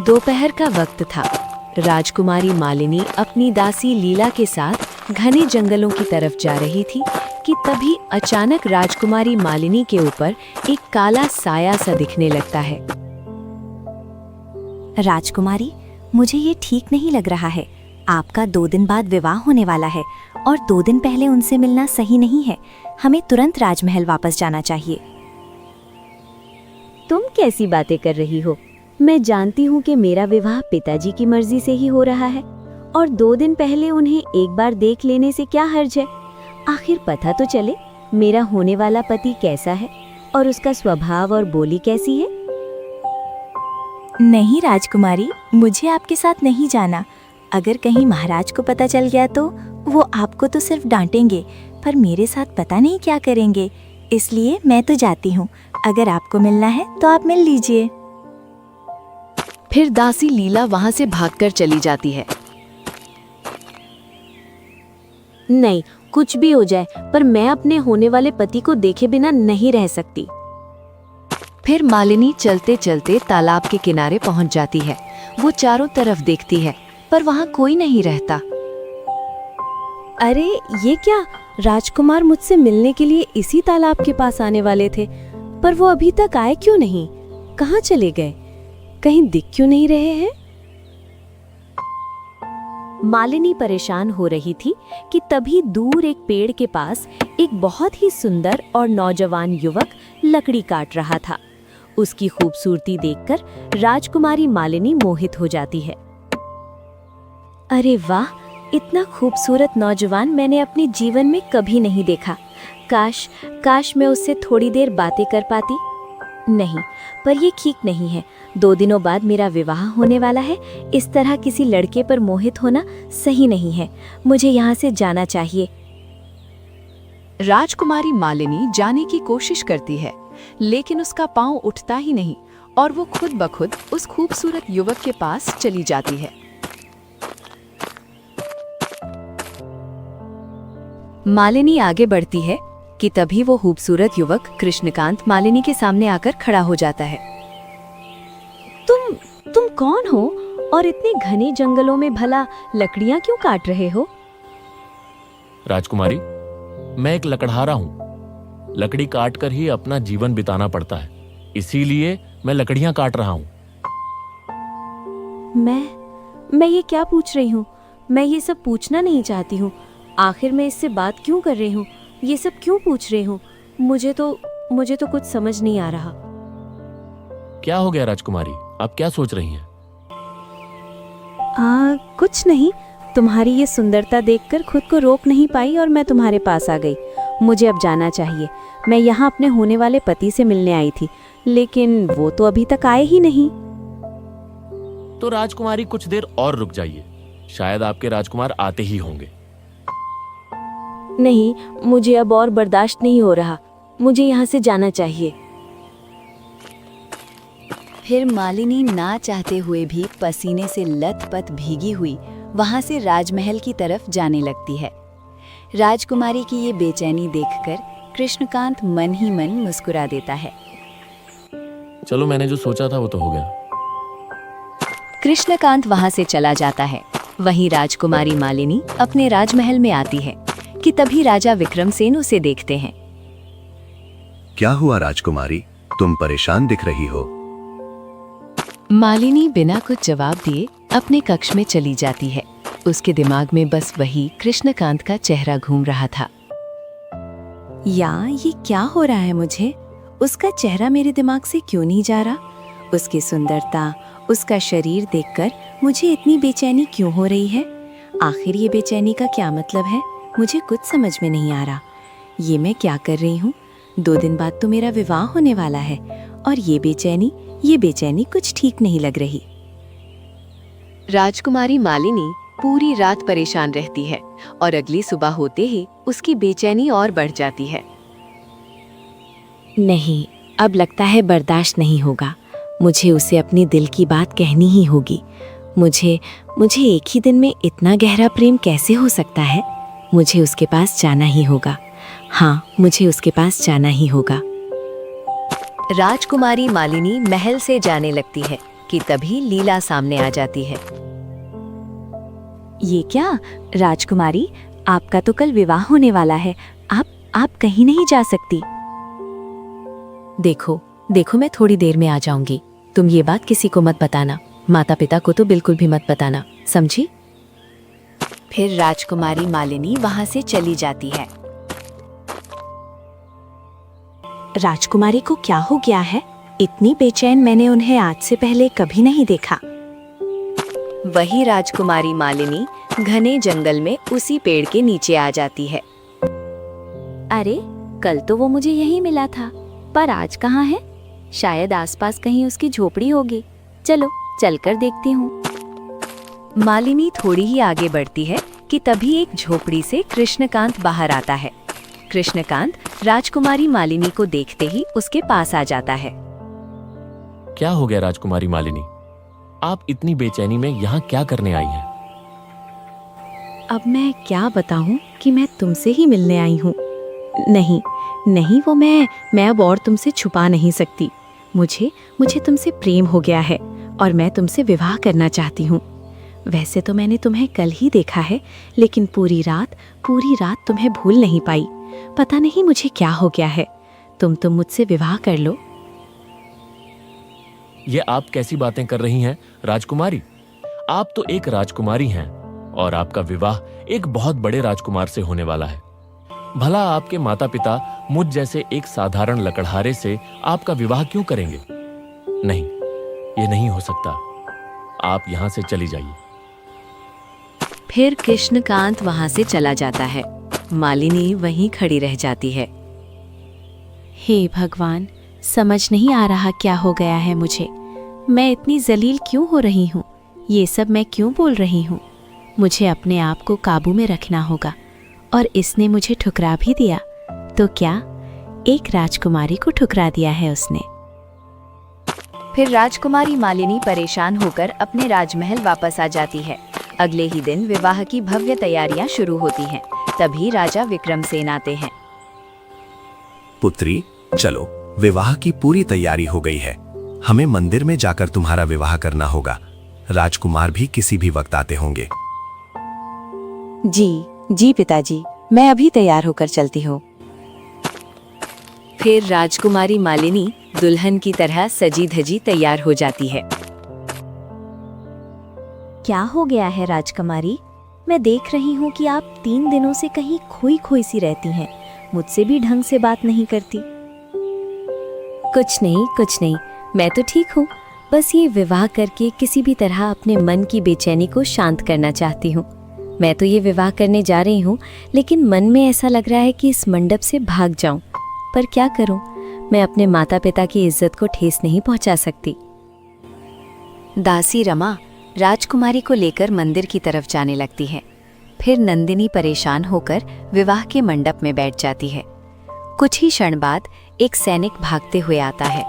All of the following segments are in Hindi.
दोपहर का वक्त था। राजकुमारी मालिनी अपनी दासी लीला के साथ घने जंगलों की तरफ जा रही थी कि तभी अचानक राजकुमारी मालिनी के ऊपर एक काला साया सा दिखने लगता है। राजकुमारी, मुझे ये ठीक नहीं लग रहा है। आपका 2 दिन बाद विवाह होने वाला है और 2 दिन पहले उनसे मिलना सही नहीं है। हमें तुरंत राजमहल वापस जाना चाहिए। तुम कैसी बातें कर रही हो? मैं जानती हूँ कि मेरा विवाह पिताजी की मर्जी से ही हो रहा है और 2 दिन पहले उन्हें एक बार देख लेने से क्या हर्ज है। आखिर पता तो चले मेरा होने वाला पति कैसा है और उसका स्वभाव और बोली कैसी है। नहीं राजकुमारी, मुझे आपके साथ नहीं जाना। अगर कहीं महाराज को पता चल गया तो वो आपको तो सिर्फ डांटेंगे, पर मेरे साथ पता नहीं क्या करेंगे। इसलिए मैं तो जाती हूँ। अगर आपको मिलना है तो आप मिल लीजिए। फिर दासी लीला वहां से भागकर चली जाती है। नहीं, कुछ भी हो जाए, पर मैं अपने होने वाले पति को देखे बिना नहीं रह सकती। फिर मालिनी चलते चलते तालाब के किनारे पहुंच जाती है। वो चारों तरफ देखती है, पर वहां कोई नहीं रहता। अरे ये क्या? राजकुमार मुझसे मिलने के लिए इसी तालाब के पास आने वाले थे, पर वो अभी तक आए क्यों नहीं? कहाँ चले गए? कहीं दिख क्यों नहीं रहे हैं? मालिनी परेशान हो रही थी कि तभी दूर एक पेड़ के पास एक बहुत ही सुंदर और नौजवान युवक लकड़ी काट रहा था। उसकी खूबसूरती देखकर राजकुमारी मालिनी मोहित हो जाती है। अरे वाह, इतना खूबसूरत नौजवान मैंने अपने जीवन में कभी नहीं देखा। काश मैं उससे थोड़ी देर बातें कर पाती। नहीं, पर ये ठीक नहीं है। 2 दिनों बाद मेरा विवाह होने वाला है। इस तरह किसी लड़के पर मोहित होना सही नहीं है। मुझे यहाँ से जाना चाहिए। राजकुमारी मालिनी जाने की कोशिश करती है, लेकिन उसका पांव उठता ही नहीं और वो खुद ब खुद उस खूबसूरत युवक के पास चली जाती है। मालिनी आगे बढ़ती है कि तभी वो खूबसूरत युवक कृष्णकांत मालिनी के सामने आकर खड़ा हो जाता है। तुम कौन हो और इतने घने जंगलों में भला लकड़ियां क्यों काट रहे हो? राजकुमारी, मैं एक लकड़हारा हूँ। लकड़ी काटकर ही अपना जीवन बिताना पड़ता है, इसीलिए मैं लकड़ियां काट रहा हूँ। मैं ये क्या पूछ रही हूँ? मैं ये सब पूछना नहीं चाहती हूँ। आखिर मैं इससे बात क्यों कर रही हूँ? ये सब क्यों पूछ रही हूँ? मुझे तो कुछ समझ नहीं आ रहा। क्या हो गया राजकुमारी, आप क्या सोच रही हैं? कुछ नहीं। तुम्हारी ये सुंदरता देखकर खुद को रोक नहीं पाई और मैं तुम्हारे पास आ गई। मुझे अब जाना चाहिए। मैं यहाँ अपने होने वाले पति से मिलने आई थी, लेकिन वो तो अभी तक आए ही नहीं। तो राजकुमारी, कुछ देर और रुक जाइए, शायद आपके राजकुमार आते ही होंगे। नहीं, मुझे अब और बर्दाश्त नहीं हो रहा। मुझे यहाँ से जाना चाहिए। फिर मालिनी ना चाहते हुए भी पसीने से लथपथ भीगी हुई वहां से राजमहल की तरफ जाने लगती है। राजकुमारी की ये बेचैनी देखकर कृष्णकांत मन ही मन मुस्कुरा देता है। चलो, मैंने जो सोचा था वो तो हो गया। कृष्णकांत वहां से चला जाता है। वहीं राजकुमारी मालिनी अपने राजमहल में आती है कि तभी राजा विक्रमसेन उसे देखते हैं। क्या हुआ राजकुमारी, तुम परेशान दिख रही हो? मालिनी बिना कुछ जवाब दिए अपने कक्ष में चली जाती है। उसके दिमाग में बस वही कृष्णकांत का चेहरा घूम रहा था। ये क्या हो रहा है मुझे? उसका चेहरा मेरे दिमाग से क्यों नहीं जा रहा? उसकी सुंदरता, उसका शरीर देखकर मुझे इतनी बेचैनी क्यों हो रही है? आखिर ये बेचैनी का क्या मतलब है? मुझे कुछ समझ में नहीं आ रहा। ये मैं क्या कर रही हूँ? 2 दिन बाद तो मेरा विवाह होने वाला है और ये बेचैनी कुछ ठीक नहीं लग रही। राजकुमारी मालिनी पूरी रात परेशान रहती है और अगली सुबह होते ही उसकी बेचैनी और बढ़ जाती है। नहीं, अब लगता है बर्दाश्त नहीं होगा। मुझे उसे अपनी दिल की बात कहनी ही होगी। मुझे एक ही दिन में इतना गहरा प्रेम कैसे हो सकता है? मुझे उसके पास जाना ही होगा। हाँ, मुझे उसके पास जाना ही होगा। राजकुमारी मालिनी महल से जाने लगती है कि तभी लीला सामने आ जाती है। ये क्या राजकुमारी, आपका तो कल विवाह होने वाला है। आप कहीं नहीं जा सकती। देखो देखो, मैं थोड़ी देर में आ जाऊंगी। तुम ये बात किसी को मत बताना, माता पिता को तो बिल्कुल भी मत बताना, समझी? फिर राजकुमारी मालिनी वहां से चली जाती है। राजकुमारी को क्या हो गया है? इतनी बेचैन मैंने उन्हें आज से पहले कभी नहीं देखा। वही राजकुमारी मालिनी घने जंगल में उसी पेड़ के नीचे आ जाती है। अरे, कल तो वो मुझे यहीं मिला था, पर आज कहाँ है? शायद आसपास कहीं उसकी झोपड़ी होगी। चलो चलकर देखती हूँ। मालिनी थोड़ी ही आगे बढ़ती है कि तभी एक झोपड़ी से कृष्णकांत बाहर आता है। कृष्णकांत राजकुमारी मालिनी को देखते ही उसके पास आ जाता है। क्या हो गया राजकुमारी मालिनी? आप इतनी बेचैनी में यहाँ क्या करने आई हैं? अब मैं क्या बताऊं कि मैं तुमसे ही मिलने आई हूँ। नहीं, वो मैं अब और तुमसे छुपा नहीं सकती। मुझे तुमसे प्रेम हो गया है और मैं तुमसे विवाह करना चाहती हूँ। वैसे तो मैंने तुम्हें कल ही देखा है, लेकिन पूरी रात तुम्हें भूल नहीं पाई। पता नहीं मुझे क्या हो गया है। तुम मुझसे विवाह कर लो। ये आप कैसी बातें कर रही हैं राजकुमारी? आप तो एक राजकुमारी हैं और आपका विवाह एक बहुत बड़े राजकुमार से होने वाला है। भला आपके माता पिता मुझ जैसे एक साधारण लकड़हारे से आपका विवाह क्यों करेंगे? नहीं, ये नहीं हो सकता। आप यहाँ से चली जाइए। फिर कृष्णकांत वहां से चला जाता है। मालिनी वहीं खड़ी रह जाती है। हे भगवान, समझ नहीं आ रहा क्या हो गया है मुझे। मैं इतनी जलील क्यों हो रही हूँ? ये सब मैं क्यों बोल रही हूँ? मुझे अपने आप को काबू में रखना होगा। और इसने मुझे ठुकरा भी दिया तो क्या? एक राजकुमारी को ठुकरा दिया है उसने। फिर राजकुमारी मालिनी परेशान होकर अपने राजमहल वापस आ जाती है। अगले ही दिन विवाह की भव्य तैयारियां शुरू होती हैं। तभी राजा विक्रमसेन आते हैं। पुत्री, चलो, विवाह की पूरी तैयारी हो गई है। हमें मंदिर में जाकर तुम्हारा विवाह करना होगा। राजकुमार भी किसी भी वक्त आते होंगे। जी पिताजी, मैं अभी तैयार होकर चलती हूँ। फिर राजकुमारी मालिनी दुल्हन की तरह सजी धजी तैयार हो जाती है। क्या हो गया है राजकुमारी? मैं देख रही हूँ कि आप 3 दिनों से कहीं खोई सी रहती हैं। मुझसे भी ढंग से बात नहीं करती। कुछ नहीं, मैं तो ठीक हूँ। बस ये विवाह करके किसी भी तरह अपने मन की बेचैनी को शांत करना चाहती हूँ। मैं तो ये विवाह करने जा रही हूँ, लेकिन मन में ऐसा लग रहा है कि इस मंडप से भाग जाऊं। पर क्या करूं? मैं अपने माता पिता की इज्जत को ठेस नहीं पहुंचा सकती। दासी रमा राजकुमारी को लेकर मंदिर की तरफ जाने लगती है। फिर नंदिनी परेशान होकर विवाह के मंडप में बैठ जाती है। कुछ ही क्षण बाद एक सैनिक भागते हुए आता है।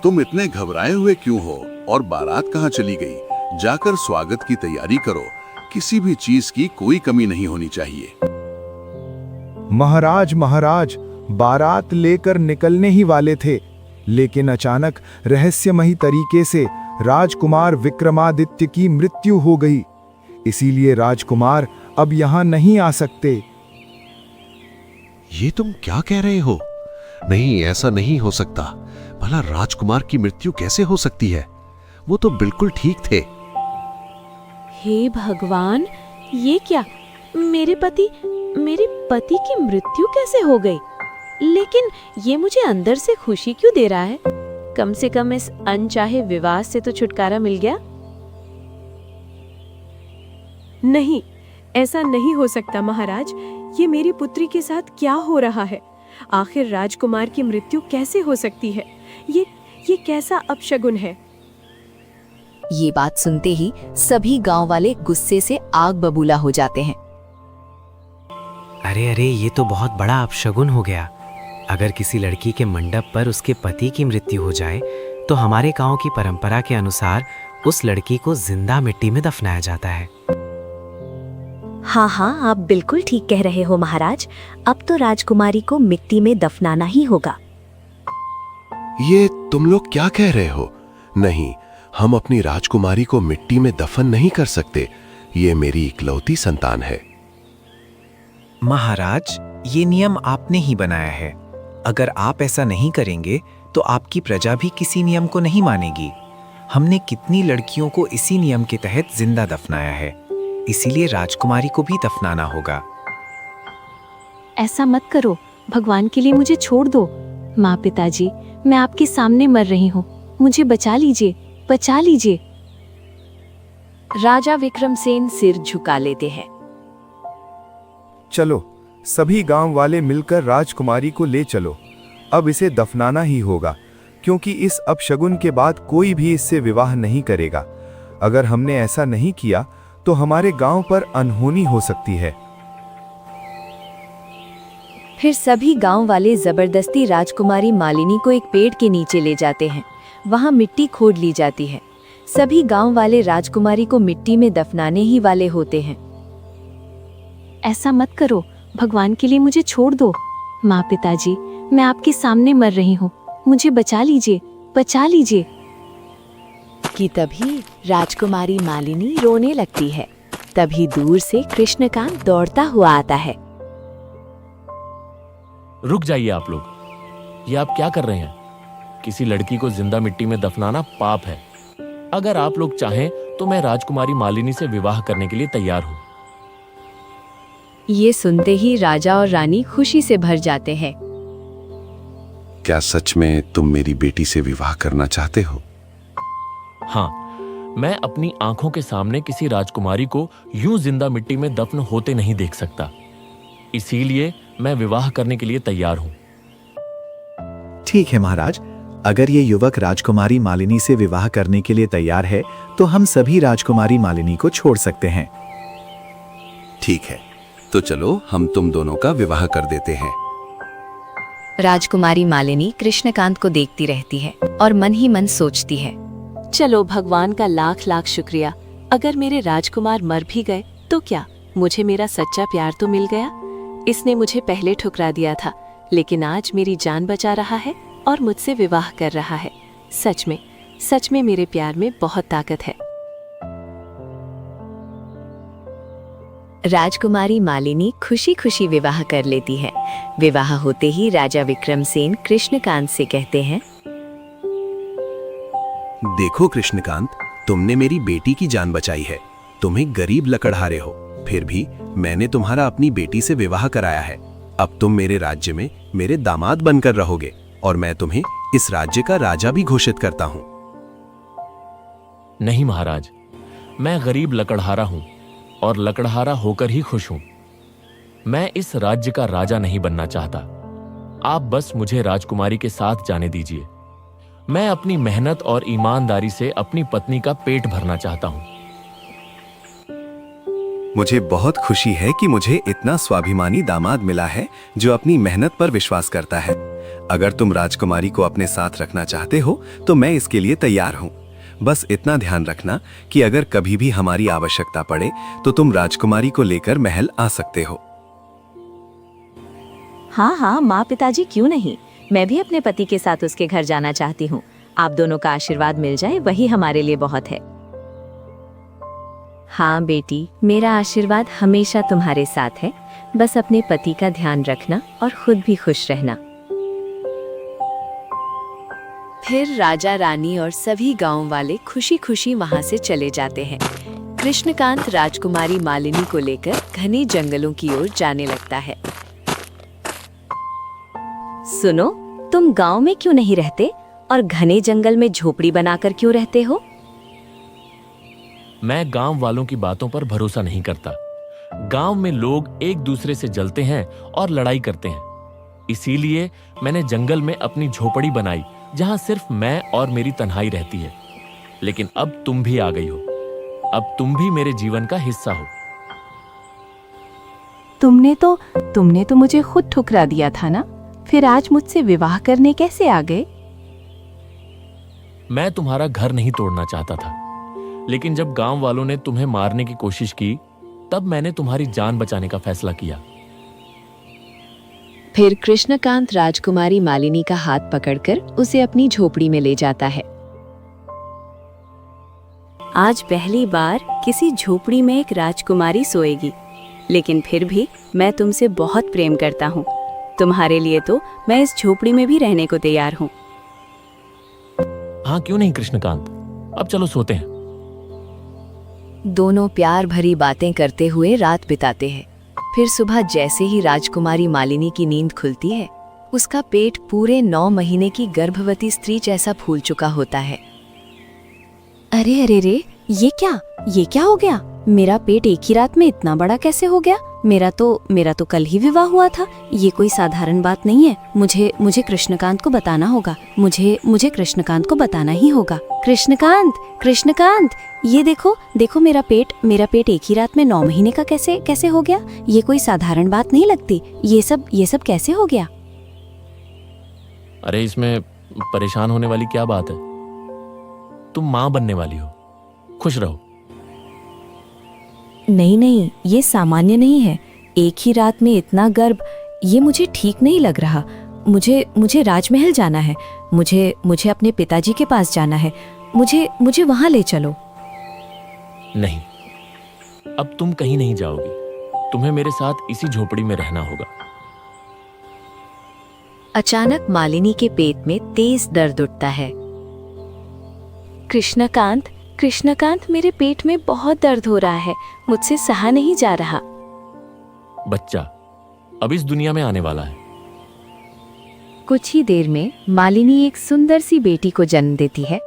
तुम इतने घबराए हुए क्यों हो और बारात कहाँ चली गई? जाकर स्वागत की तैयारी करो। किसी भी चीज की कोई कमी नहीं होनी चाहिए। महाराज, बारात लेकर निकलने ही वाले थे, लेकिन अचानक रहस्यमयी तरीके से राजकुमार विक्रमादित्य की मृत्यु हो गई। इसीलिए राजकुमार अब यहाँ नहीं आ सकते। ये तुम क्या कह रहे हो? नहीं, ऐसा नहीं हो सकता। भला राजकुमार की मृत्यु कैसे हो सकती है? वो तो बिल्कुल ठीक थे। हे भगवान, ये क्या? मेरे पति की मृत्यु कैसे हो गई? लेकिन ये मुझे अंदर से खुशी क्यों दे रहा है? कम से कम इस अनचाहे विवाह से तो छुटकारा मिल गया। नहीं, ऐसा नहीं हो सकता महाराज। ये मेरी पुत्री के साथ क्या हो रहा है? आखिर राजकुमार की मृत्यु कैसे हो सकती है? ये कैसा अपशगुन है? ये बात सुनते ही सभी गांव वाले गुस्से से आग बबूला हो जाते हैं। अरे ये तो बहुत बड़ा अपशगुन हो गया। अगर किसी लड़की के मंडप पर उसके पति की मृत्यु हो जाए तो हमारे गांव की परंपरा के अनुसार उस लड़की को जिंदा मिट्टी में दफनाया जाता है। हाँ, आप बिल्कुल ठीक कह रहे हो महाराज। अब तो राजकुमारी को मिट्टी में दफनाना ही होगा। ये तुम लोग क्या कह रहे हो? नहीं, हम अपनी राजकुमारी को मिट्टी में दफन नहीं कर सकते। ये मेरी इकलौती संतान है। महाराज, ये नियम आपने ही बनाया है। अगर आप ऐसा नहीं करेंगे तो आपकी प्रजा भी किसी नियम को नहीं मानेगी। हमने कितनी लड़कियों को इसी नियम के तहत जिंदा दफनाया है, इसीलिए राजकुमारी को भी दफनाना होगा। ऐसा मत करो, भगवान के लिए मुझे छोड़ दो। माँ पिताजी, मैं आपके सामने मर रही हूँ, मुझे बचा लीजिए, बचा लीजिए। राजा विक्रमसेन सिर झुका लेते हैं। चलो, सभी गांव वाले मिलकर राजकुमारी को ले चलो। अब इसे दफनाना ही होगा, क्योंकि इस अपशगुन के बाद कोई भी इससे विवाह नहीं करेगा। अगर हमने ऐसा नहीं किया तो हमारे गांव पर अनहोनी हो सकती है। फिर सभी गांव वाले जबरदस्ती राजकुमारी मालिनी को एक पेड़ के नीचे ले जाते हैं। वहां मिट्टी खोद ली जाती है। सभी गांव वाले राजकुमारी को मिट्टी में दफनाने ही वाले होते हैं। ऐसा मत करो, भगवान के लिए मुझे छोड़ दो। माँ पिताजी, मैं आपके सामने मर रही हूँ, मुझे बचा लीजिए, बचा लीजिए। कि तभी राजकुमारी मालिनी रोने लगती है। तभी दूर से कृष्णकांत दौड़ता हुआ आता है। रुक जाइए आप लोग, ये आप क्या कर रहे हैं? किसी लड़की को जिंदा मिट्टी में दफनाना पाप है। अगर आप लोग चाहें तो मैं राजकुमारी मालिनी से विवाह करने के लिए तैयार हूं। ये सुनते ही राजा और रानी खुशी से भर जाते हैं। क्या सच में तुम मेरी बेटी से विवाह करना चाहते हो? हाँ, मैं अपनी आंखों के सामने किसी राजकुमारी को यूं जिंदा मिट्टी में दफन होते नहीं देख सकता। इसीलिए मैं विवाह करने के लिए तैयार हूं। ठीक है महाराज, अगर ये युवक राजकुमारी मालिनी से विवाह करने के लिए तैयार है तो हम सभी राजकुमारी मालिनी को छोड़ सकते हैं। ठीक है, तो चलो हम तुम दोनों का विवाह कर देते हैं। राजकुमारी मालिनी कृष्णकांत को देखती रहती है और मन ही मन सोचती है, चलो, भगवान का लाख लाख शुक्रिया। अगर मेरे राजकुमार मर भी गए तो क्या, मुझे मेरा सच्चा प्यार तो मिल गया। इसने मुझे पहले ठुकरा दिया था, लेकिन आज मेरी जान बचा रहा है और मुझसे विवाह कर रहा है। सच में मेरे प्यार में बहुत ताकत है। राजकुमारी मालिनी खुशी खुशी विवाह कर लेती है। विवाह होते ही राजा विक्रमसेन कृष्णकांत से कहते हैं, देखो कृष्णकांत, तुमने मेरी बेटी की जान बचाई है। तुम एक गरीब लकड़हारे हो, फिर भी मैंने तुम्हारा अपनी बेटी से विवाह कराया है। अब तुम मेरे राज्य में मेरे दामाद बनकर रहोगे और मैं तुम्हें इस राज्य का राजा भी घोषित करता हूं। नहीं महाराज, मैं गरीब लकड़हारा हूं और लकड़हारा होकर ही खुश हूं। मैं इस राज्य का राजा नहीं बनना चाहता। आप बस मुझे राजकुमारी के साथ जाने दीजिए। मैं अपनी मेहनत और ईमानदारी से अपनी पत्नी का पेट भरना चाहता हूं। मुझे बहुत खुशी है कि मुझे इतना स्वाभिमानी दामाद मिला है जो अपनी मेहनत पर विश्वास करता है। अगर तुम राजकुमारी को अपने साथ रखना चाहते हो तो मैं इसके लिए तैयार हूं। बस इतना ध्यान रखना कि अगर कभी भी हमारी आवश्यकता पड़े तो तुम राजकुमारी को लेकर महल आ सकते हो। हाँ हाँ माँ पिताजी, क्यों नहीं। मैं भी अपने पति के साथ उसके घर जाना चाहती हूँ। आप दोनों का आशीर्वाद मिल जाए वही हमारे लिए बहुत है। हाँ बेटी, मेरा आशीर्वाद हमेशा तुम्हारे साथ है। बस अपने पति का ध्यान रखना और खुद भी खुश रहना। फिर राजा रानी और सभी गांव वाले खुशी खुशी वहां से चले जाते हैं। कृष्णकांत राजकुमारी मालिनी को लेकर घने जंगलों की ओर जाने लगता है। सुनो, तुम गांव में क्यों नहीं रहते और घने जंगल में झोपड़ी बनाकर क्यों रहते हो? मैं गांव वालों की बातों पर भरोसा नहीं करता। गांव में लोग एक दूसरे से जलते हैं और लड़ाई करते हैं। इसीलिए मैंने जंगल में अपनी झोपड़ी बनाई जहां सिर्फ मैं और मेरी तन्हाई रहती है। लेकिन अब तुम भी आ गई हो। अब तुम भी मेरे जीवन का हिस्सा हो। तुमने तो मुझे खुद ठुकरा दिया था ना, फिर आज मुझसे विवाह करने कैसे आ गए? मैं तुम्हारा घर नहीं तोड़ना चाहता था, लेकिन जब गांव वालों ने तुम्हें मारने की कोशिश की तब मैंने तुम्हारी जान बचाने का फैसला किया। फिर कृष्णकांत राजकुमारी मालिनी का हाथ पकड़कर उसे अपनी झोपड़ी में ले जाता है। आज पहली बार किसी झोपड़ी में एक राजकुमारी सोएगी, लेकिन फिर भी मैं तुमसे बहुत प्रेम करता हूँ। तुम्हारे लिए तो मैं इस झोपड़ी में भी रहने को तैयार हूँ। हाँ, क्यों नहीं कृष्णकांत, अब चलो सोते हैं। दोनों प्यार भरी बातें करते हुए रात बिताते हैं। फिर सुबह जैसे ही राजकुमारी मालिनी की नींद खुलती है, उसका पेट पूरे 9 महीने की गर्भवती स्त्री जैसा फूल चुका होता है। अरे अरे रे, ये क्या हो गया? मेरा पेट एक ही रात में इतना बड़ा कैसे हो गया? मेरा तो कल ही विवाह हुआ था। ये कोई साधारण बात नहीं है। मुझे कृष्णकांत को बताना होगा। मुझे कृष्णकांत को बताना ही होगा। कृष्णकांत, ये देखो मेरा पेट एक ही रात में 9 महीने का कैसे हो गया? ये कोई साधारण बात नहीं लगती। ये सब कैसे हो गया? अरे इसमें परेशान होने वाली क्या बात है? तुम माँ बनने वाली हो, खुश रहो। नहीं, ये सामान्य नहीं है। एक ही रात में इतना गर्भ, ये मुझे ठीक नहीं लग रहा। मुझे राजमहल जाना है। मुझे अपने पिताजी के पास जाना है। मुझे वहां ले चलो। नहीं, अब तुम कहीं नहीं जाओगी। तुम्हें मेरे साथ इसी झोपड़ी में रहना होगा। अचानक मालिनी के पेट में तेज दर्द उठता है। कृष्णकांत, मेरे पेट में बहुत दर्द हो रहा है। मुझसे सहा नहीं जा रहा। बच्चा अब इस दुनिया में आने वाला है। कुछ ही देर में मालिनी एक सुंदर सी बेटी को जन्म देती है।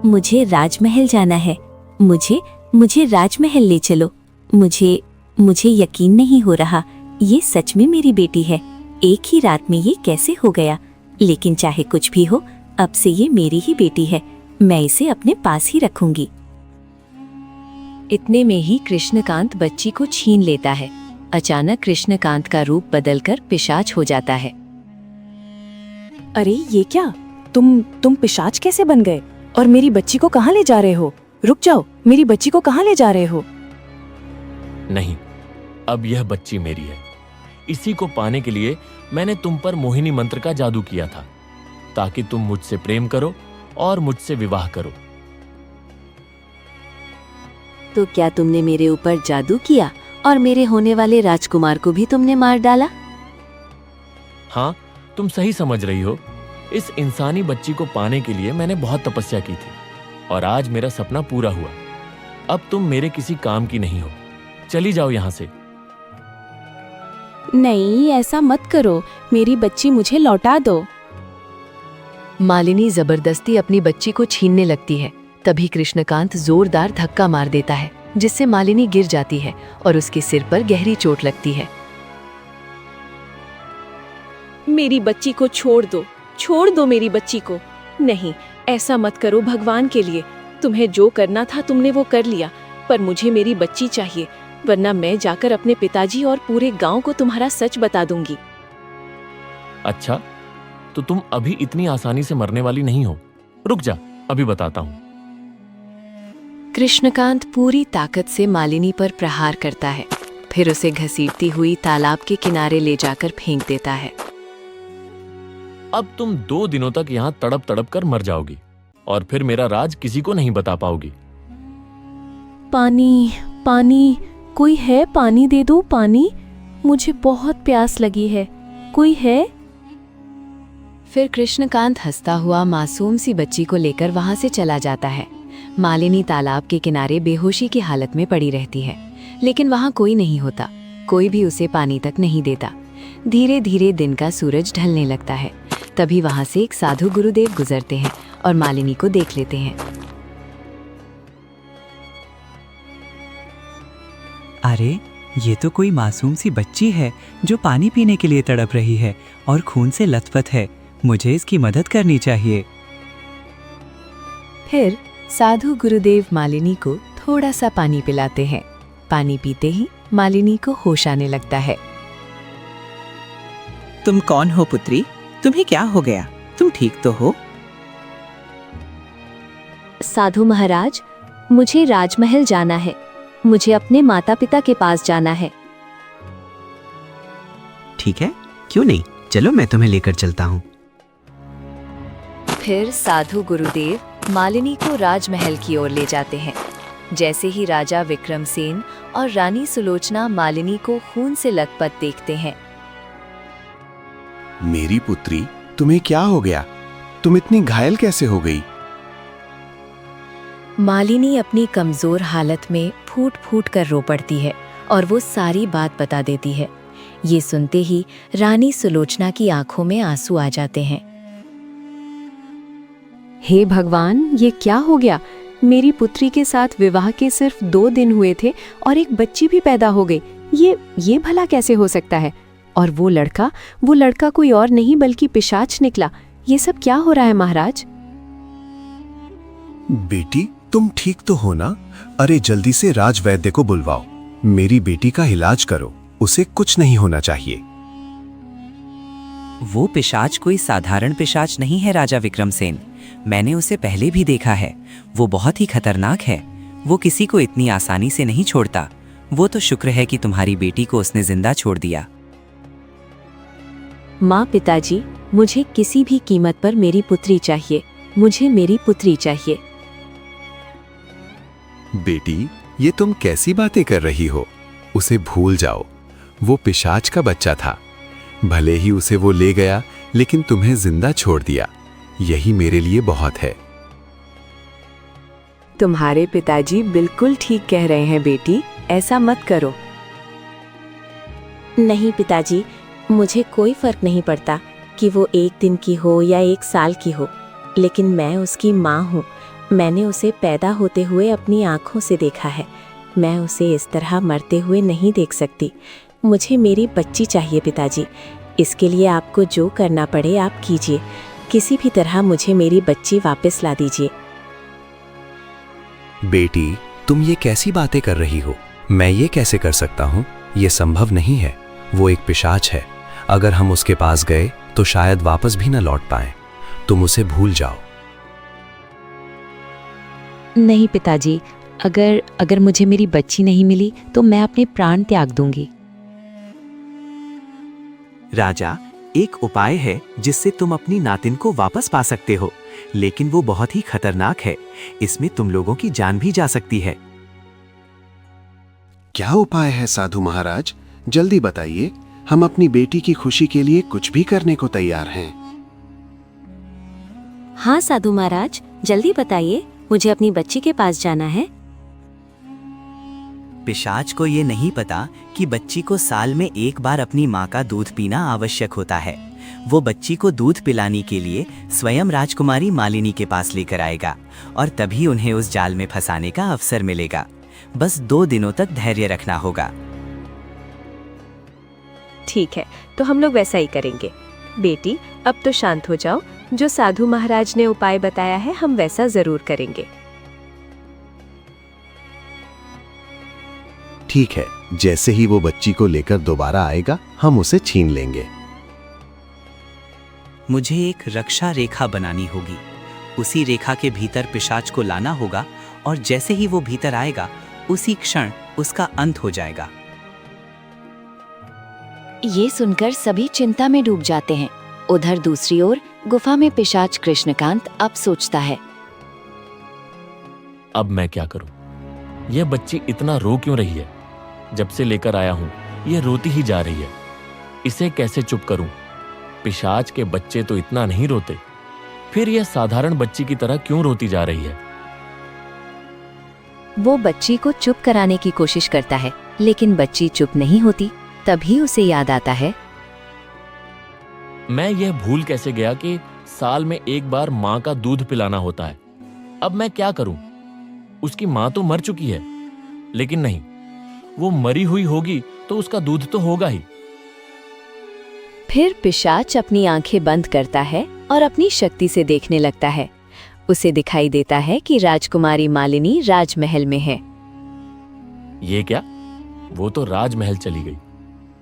मुझे राजमहल जाना है। मुझे राजमहल ले चलो। मुझे यकीन नहीं हो रहा, ये सच में मेरी बेटी है। एक ही रात में ये कैसे हो गया? लेकिन चाहे कुछ भी हो, अब से ये मेरी ही बेटी है। मैं इसे अपने पास ही रखूंगी। इतने में ही कृष्णकांत बच्ची को छीन लेता है। अचानक कृष्णकांत का रूप बदलकर पिशाच हो जाता है। अरे ये क्या? तुम पिशाच कैसे बन गए? और मेरी बच्ची को कहाँ ले जा रहे हो? रुक जाओ, मेरी बच्ची को कहाँ ले जा रहे हो? नहीं, अब यह बच्ची मेरी है। इसी को पाने के लिए मैंने तुम पर मोहिनी मंत्र का जादू किया था, ताकि तुम मुझसे प्रेम करो और मुझसे विवाह करो। तो क्या तुमने मेरे ऊपर जादू किया और मेरे होने वाले राजकुमार को भी तुमने मार डाला? हाँ, तुम सही समझ रही हो। इस इंसानी बच्ची को पाने के लिए मैंने बहुत तपस्या की थी और आज मेरा सपना पूरा हुआ। अब तुम मेरे किसी काम की नहीं हो। चली जाओ यहाँ से। नहीं, ऐसा मत करो। मेरी बच्ची मुझे लौटा दो। मालिनी जबरदस्ती अपनी बच्ची को छीनने लगती है। तभी कृष्णकांत जोरदार धक्का मार देता है, जिससे मालिनी गिर जाती है और उसके सिर पर गहरी चोट लगती है। मेरी बच्ची को छोड़ दो मेरी बच्ची को। नहीं, ऐसा मत करो भगवान के लिए। तुम्हें जो करना था तुमने वो कर लिया, पर मुझे मेरी बच्ची चाहिए, वरना मैं जाकर अपने पिताजी और पूरे गांव को तुम्हारा सच बता दूंगी। अच्छा, तो तुम अभी इतनी आसानी से मरने वाली नहीं हो। रुक जा, अभी बताता हूँ। कृष्णकांत पूरी ताकत से मालिनी पर प्रहार करता है, फिर उसे घसीटती हुई तालाब के किनारे ले जाकर फेंक देता है। अब तुम 2 दिनों तक यहाँ तड़प तड़प कर मर जाओगी और फिर मेरा राज किसी को नहीं बता पाओगी। पानी, कोई है? पानी दे दो, पानी। मुझे बहुत प्यास लगी है। कोई है? फिर कृष्णकांत हंसता हुआ मासूम सी बच्ची को लेकर वहां से चला जाता है। मालिनी तालाब के किनारे बेहोशी की हालत में पड़ी रहती है, लेकिन वहां कोई नहीं होता। कोई भी उसे पानी तक नहीं देता। धीरे धीरे दिन का सूरज ढलने लगता है। तभी वहां से एक साधु गुरुदेव गुजरते हैं और मालिनी को देख लेते हैं। अरे, ये तो कोई मासूम सी बच्ची है जो पानी पीने के लिए तड़प रही है और खून से लथपथ है। मुझे इसकी मदद करनी चाहिए। फिर साधु गुरुदेव मालिनी को थोड़ा सा पानी पिलाते हैं। पानी पीते ही मालिनी को होश आने लगता है। तुम कौन हो पुत्री? तुम्हें क्या हो गया? तुम ठीक तो हो? साधु महाराज, मुझे राजमहल जाना है। मुझे अपने माता पिता के पास जाना है। ठीक है, क्यों नहीं, चलो मैं तुम्हें लेकर चलता हूँ। फिर साधु गुरुदेव मालिनी को राजमहल की ओर ले जाते हैं। जैसे ही राजा विक्रमसेन और रानी सुलोचना मालिनी को खून से लथपथ देखते हैं। मेरी पुत्री, तुम्हें क्या हो गया? तुम इतनी घायल कैसे हो गई? मालिनी अपनी कमजोर हालत में फूट फूट कर रो पड़ती है और वो सारी बात बता देती है। ये सुनते ही रानी सुलोचना की आंखों में आंसू आ जाते हैं। हे भगवान, ये क्या हो गया? मेरी पुत्री के साथ विवाह के सिर्फ 2 दिन हुए थे और एक बच्ची भी पैदा हो गई। ये भला कैसे हो सकता है? और वो लड़का कोई और नहीं बल्कि पिशाच निकला। ये सब क्या हो रहा है महाराज? बेटी, तुम ठीक तो हो ना? अरे जल्दी से राजवैद्य को बुलवाओ, मेरी बेटी का इलाज करो, उसे कुछ नहीं होना चाहिए। वो पिशाच कोई साधारण पिशाच नहीं है राजा विक्रमसेन। मैंने उसे पहले भी देखा है। वो बहुत ही खतरनाक है। वो किसी को इतनी आसानी से नहीं छोड़ता। वो तो शुक्र है कि तुम्हारी बेटी को उसने जिंदा छोड़ दिया। माँ, पिताजी, मुझे किसी भी कीमत पर मेरी पुत्री चाहिए। मुझे मेरी पुत्री चाहिए। बेटी, ये तुम कैसी बातें कर रही हो? उसे भूल जाओ, वो पिशाच का बच्चा था। भले ही उसे वो ले गया, लेकिन तुम्हें जिंदा छोड़ दिया। यही मेरे लिए बहुत है। तुम्हारे पिताजी बिल्कुल ठीक कह रहे हैं बेटी, ऐसा मत करो। नहीं पिताजी, मुझे कोई फर्क नहीं पड़ता कि वो 1 दिन की हो या 1 साल की हो, लेकिन मैं उसकी माँ हूँ। मैंने उसे पैदा होते हुए अपनी आंखों से देखा है। मैं उसे इस तरह मरते हुए नहीं देख सकती। मुझे मेरी बच्ची चाहिए पिताजी। इसके लिए आपको जो करना पड़े आप कीजिए। किसी भी तरह मुझे मेरी बच्ची वापस ला दीजिए। बेटी, तुम ये कैसी बातें कर रही हो? मैं ये कैसे कर सकता हूँ? ये संभव नहीं है। वो एक पिशाच है। अगर हम उसके पास गए तो शायद वापस भी न लौट पाए। तुम उसे भूल जाओ। नहीं पिताजी, अगर मुझे मेरी बच्ची नहीं मिली तो मैं अपने प्राण त्याग दूंगी। राजा, एक उपाय है जिससे तुम अपनी नातिन को वापस पा सकते हो, लेकिन वो बहुत ही खतरनाक है। इसमें तुम लोगों की जान भी जा सकती है। क्या उपाय है साधु महाराज? जल्दी बताइए। हम अपनी बेटी की खुशी के लिए कुछ भी करने को तैयार हैं। हाँ साधु महाराज, जल्दी बताइए। मुझे अपनी बच्ची के पास जाना है। पिशाच को ये नहीं पता कि बच्ची को साल में 1 बार अपनी माँ का दूध पीना आवश्यक होता है। वो बच्ची को दूध पिलाने के लिए स्वयं राजकुमारी मालिनी के पास लेकर आएगा और तभी उन्हें उस जाल में फंसाने का अवसर मिलेगा। बस 2 दिनों तक धैर्य रखना होगा। ठीक है, तो हम लोग वैसा ही करेंगे। बेटी, अब तो शांत हो जाओ। जो साधु महाराज ने उपाय बताया है हम वैसा जरूर करेंगे। ठीक है, जैसे ही वो बच्ची को लेकर दोबारा आएगा, हम उसे छीन लेंगे। मुझे एक रक्षा रेखा बनानी होगी। उसी रेखा के भीतर पिशाच को लाना होगा और जैसे ही वो भीतर आएगा उसी क्षण उसका अंत हो जाएगा। ये सुनकर सभी चिंता में डूब जाते हैं। उधर दूसरी ओर गुफा में पिशाच कृष्णकांत अब सोचता है, अब मैं क्या करूं? यह बच्ची इतना रो क्यों रही है? जब से लेकर आया हूं यह रोती ही जा रही है। इसे कैसे चुप करूं? पिशाच के बच्चे तो इतना नहीं रोते, फिर यह साधारण बच्ची की तरह क्यों रोती जा रही है? वो बच्ची को चुप कराने की कोशिश करता है, लेकिन बच्ची चुप नहीं होती। तभी उसे याद आता है, मैं यह भूल कैसे गया कि साल में 1 बार माँ का दूध पिलाना होता है। अब मैं क्या करूं? उसकी माँ तो मर चुकी है, लेकिन नहीं, वो मरी हुई होगी तो उसका दूध तो होगा ही। फिर पिशाच अपनी आंखें बंद करता है और अपनी शक्ति से देखने लगता है। उसे दिखाई देता है कि राजकुमारी मालिनी राजमहल में है। ये क्या? वो तो राजमहल चली गई।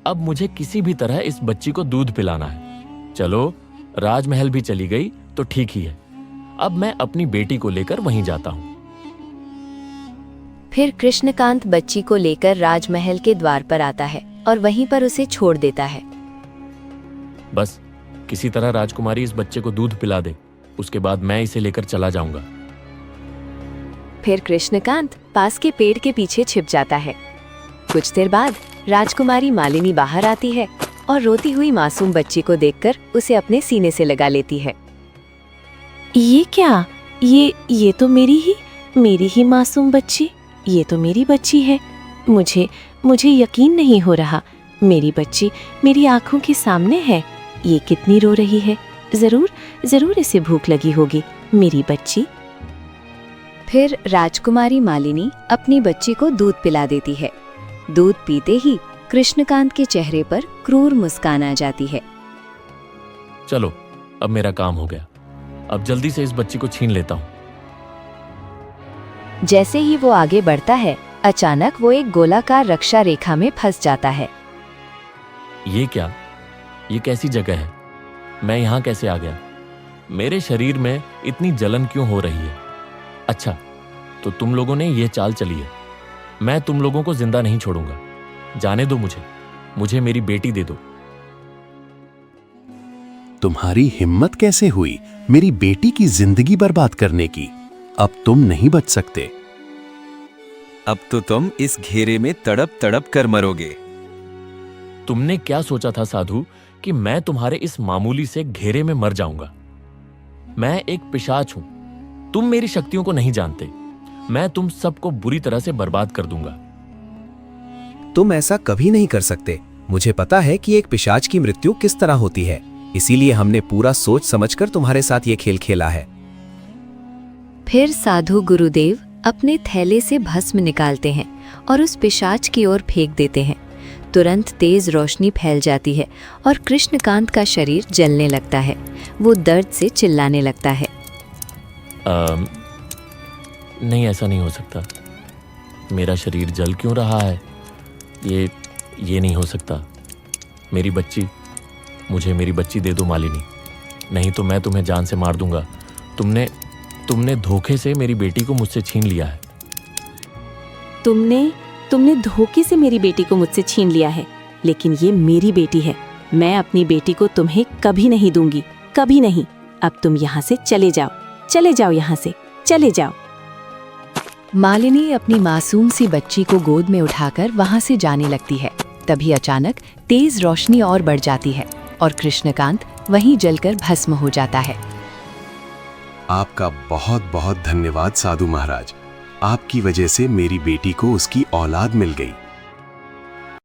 अब मुझे किसी भी तरह इस बच्ची को दूध पिलाना है। चलो, राजमहल भी चली गई तो ठीक ही है। अब मैं अपनी बेटी को लेकर वहीं जाता हूँ। फिर कृष्णकांत बच्ची को लेकर राजमहल के द्वार पर आता है और वहीं पर उसे छोड़ देता है। बस किसी तरह राजकुमारी इस बच्चे को दूध पिला दे, उसके बाद मैं इसे लेकर चला जाऊंगा। फिर कृष्णकांत पास के पेड़ के पीछे छिप जाता है। कुछ देर बाद राजकुमारी मालिनी बाहर आती है और रोती हुई मासूम बच्ची को देखकर उसे अपने सीने से लगा लेती है। ये क्या? ये तो मेरी ही मासूम बच्ची। ये तो मेरी बच्ची है। मुझे यकीन नहीं हो रहा। मेरी बच्ची मेरी आंखों के सामने है। ये कितनी रो रही है। जरूर इसे भूख लगी होगी। मेरी बच्ची। फिर राजकुमारी मालिनी अपनी बच्ची को दूध पिला देती है। दूध पीते ही कृष्णकांत के चेहरे पर क्रूर मुस्कान आ जाती है। चलो, अब मेरा काम हो गया। अब जल्दी से इस बच्ची को छीन लेता हूँ। जैसे ही वो आगे बढ़ता है, अचानक वो एक गोलाकार रक्षा रेखा में फंस जाता है। ये क्या? ये कैसी जगह है? मैं यहाँ कैसे आ गया? मेरे शरीर में इतनी जलन क्यों हो रही है? अच्छा, तो तुम लोगों ने ये चाल चली है। मैं तुम लोगों को जिंदा नहीं छोड़ूंगा। जाने दो मुझे मेरी बेटी दे दो। तुम्हारी हिम्मत कैसे हुई मेरी बेटी की जिंदगी बर्बाद करने की? अब तुम नहीं बच सकते। अब तो तुम इस घेरे में तड़प तड़प कर मरोगे। तुमने क्या सोचा था साधु कि मैं तुम्हारे इस मामूली से घेरे में मर जाऊंगा? मैं एक पिशाच हूं। तुम मेरी शक्तियों को नहीं जानते। मैं तुम सबको बुरी तरह से बर्बाद कर दूंगा। तुम ऐसा कभी नहीं कर सकते। मुझे पता है कि एक पिशाच की मृत्यु किस तरह होती है, इसीलिए हमने पूरा सोच समझकर तुम्हारे साथ ये खेल खेला है। फिर साधु गुरुदेव अपने थैले से भस्म निकालते हैं और उस पिशाच की ओर फेंक देते हैं। तुरंत तेज रोशनी फैल जाती है और कृष्णकांत का शरीर जलने लगता है। वो दर्द से चिल्लाने लगता है। नहीं, ऐसा नहीं हो सकता। मेरा शरीर जल क्यों रहा है? ये नहीं हो सकता। मेरी बच्ची, मुझे मेरी बच्ची दे दो मालिनी, नहीं तो मैं तुम्हें जान से मार दूंगा। तुमने धोखे से मेरी बेटी को मुझसे छीन लिया है। तुमने धोखे से मेरी बेटी को मुझसे छीन लिया है, लेकिन ये मेरी बेटी है। मैं अपनी बेटी को तुम्हें कभी नहीं दूंगी, कभी नहीं। अब तुम यहाँ से चले जाओ यहाँ से, चले जाओ। मालिनी अपनी मासूम सी बच्ची को गोद में उठाकर वहां से जाने लगती है। तभी अचानक तेज रोशनी और बढ़ जाती है और कृष्णकांत वहीं जलकर भस्म हो जाता है। आपका बहुत बहुत धन्यवाद साधु महाराज। आपकी वजह से मेरी बेटी को उसकी औलाद मिल गई।